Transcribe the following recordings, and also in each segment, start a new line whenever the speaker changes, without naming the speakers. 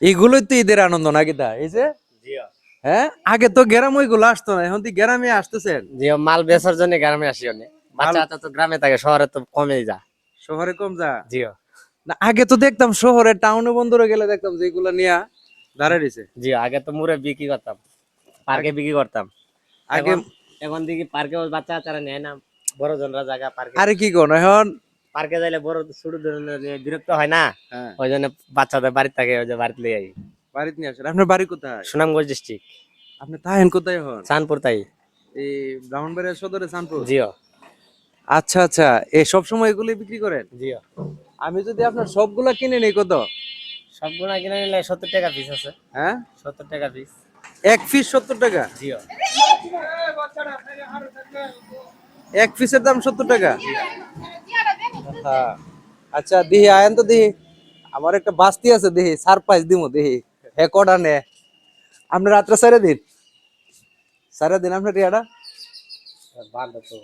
এগুলোই তো ঈদের আনন্দ নাকি তা এই যে হ্যাঁ আগে তো গ্রাম ওইগুলো আসতো না, এখন তো গ্রামে আসতেছেন।
জি মাল বেচার জন্য গ্রামে আসি অনেক, বাচ্চা তো গ্রামে থাকে, শহরে তো কমেই যা।
শহরে কম যা
জি
না, আগে তো দেখতাম শহরে টাউনে বন্দরে গেলে দেখতাম যে এগুলো নিয়ে দাঁড়ায় দিছে।
জি আগে তো মুড়ে বিক্রি করতাম, পার্কে বিক্রি করতাম।
আগে
এখন এখন দেখি পার্কে বাচ্চা কাচ্চারা নেয় না, বড় জনরা জায়গা পার্কে,
আরে কি কোন এখন
পার্কে যাইলে বড় ছোট ধরনের বিরক্ত হয় না,
হ্যাঁ
ওই জন্য বাচ্চাদের বাড়িতে থাকে, ওই যে বাড়িতে লিয়ে আই।
বাড়িতে নিয়ে আসেন। আপনার বাড়ি কোথায়?
সুনামগঞ্জ ডিস্ট্রিক্ট,
আপনি তাহেন কোথায় হন?
চাঁদপুর তাই।
এই ব্রাহ্মণবাড়িয়া সদরে চাঁদপুর।
জিও
আচ্ছা আচ্ছা, এই সব সময় এগুলি বিক্রি করেন?
জিও
আমি যদি আপনার সবগুলা কিনে নেই কত?
সবগুলা কিনে নিলে 70 টাকা পিস আছে।
হ্যাঁ
70 টাকা পিস।
এক পিস 70 টাকা?
জিও
এক পিসের দাম 70 টাকা? হ্যাঁ আচ্ছা দিহি আয়েন তো দিহি, আমার একটা বাস্তি আছে দিহি সারপ্রাইজ দিমু দিহি হে কটা নে। আপনি রাত্রে সারা দিন, সারা দিন আপনার টিয়াটা
বান্ধব তো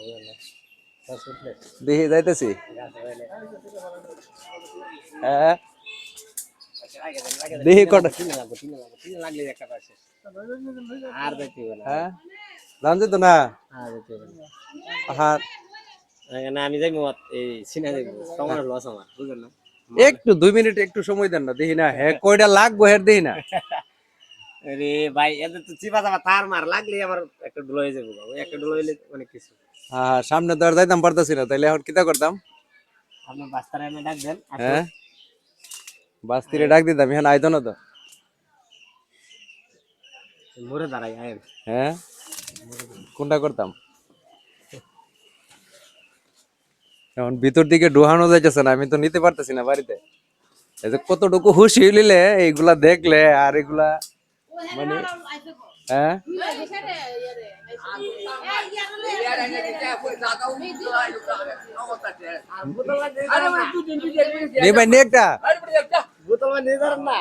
দিহি যাইতেছি। হ্যাঁ দিহি কটা
আর দেখতে হবে না,
হ্যাঁ জানছি তো না।
আর দেখতে হবে না।
হ্যাঁ
এখানে আমি যাইবো এই সিনা যাইবো, তোমার লস আমার, বুঝলেন না?
একটু 2 মিনিট একটু সময় দেন না দেখি না হ্যাঁ কয়টা লাগবো হের দেখি না।
আরে ভাই এদের তো চিপা চাপা তার মার লাগলে আমার একটা ডুলো হয়ে যাবে, ওই একটা ডুলো হইলে অনেক কিছু।
হ্যাঁ সামনে তো আর যাইতাম পারতাছি না, তাইলে এখন কিতা করতাম?
আপনার বাস্তারে এনে ডাকবেন,
হ্যাঁ বাস্তিরে ডাক দিতাম, এখন আইতো না তো।
মোড়ে দাঁড়াই আয়েন।
হ্যাঁ কোনটা করতাম? এখন ভিতর দিকে ঢোকানো যাইতেছে না, আমি তো নিতে পারতেছি না বাড়িতে। এই যে কতটুকু হুশ হইলে এইগুলা দেখলে আর এগুলা মানে হ্যাঁ নে ভাই নে একটা।
বোতল নিয়ে ধরেন না।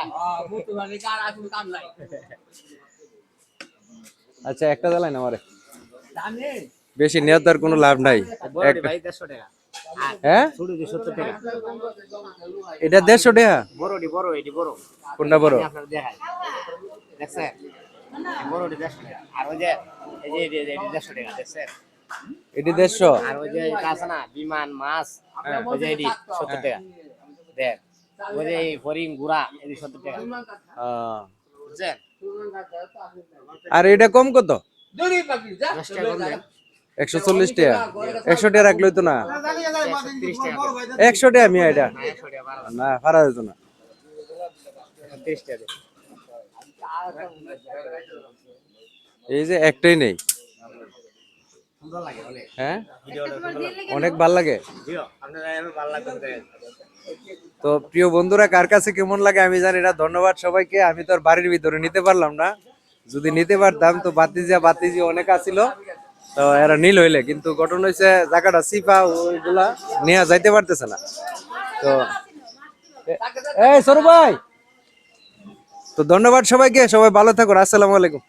আচ্ছা একটা জ্বালাই না আমারে, বেশি নেওয়ার তো আর কোনো লাভ নাই।
বড়টি ভাই 150 টাকা।
হ্যাঁ
ছোটটি 70 টাকা।
এটা 150 টাকা?
বড়টি বড়, এটি বড়।
কোনটা বড়?
আমি আপনাদের দেখাই। দেখছেন? এই বড়টি 150 টাকা। আর ওই যে এই যে এটি 150 টাকা, দেখছেন?
এটি 150?
আর ওই যে এটা আছে না বিমান মাছ, ওই যে এটি 70 টাকা। দেখ। ওই যে এই হরিণ গুড়া এটি 70 টাকা। বুঝছেন?
আর এটা কম কত?
10 টাকা কম দেন।
140 টাকা? 100 টাকা রাখলে তো না?
30 টাকা।
100 টাকা আমি এটা
না 100 টাকা বাড়ালাম।
না পারা যেত না।
30 টাকা দেন।
এই যে একটাই নেই।
সুন্দর লাগে অনেক।
হ্যাঁ
ভিডিওটা সুন্দর লাগে।
অনেক ভাল লাগে।
জিও আপনারা এমন ভালো লাগবে।
তো প্রিয় বন্ধুরা কার কাছে কেমন লাগে আমি জানি না, ধন্যবাদ সবাইকে। আমি তো আর বাড়ির ভিতরে নিতে পারলাম না, যদি নিতে পারতাম তো বাতিজি অনেক আছিল, তো এরা নীল হইলে, কিন্তু ঘটনা হয়েছে জায়গাটা সিপা ওইগুলা নিয়ে যাইতে পারতেছে না। তো এই সরু ভাই, তো ধন্যবাদ সবাইকে, সবাই ভালো থাকুন, আসসালামু আলাইকুম।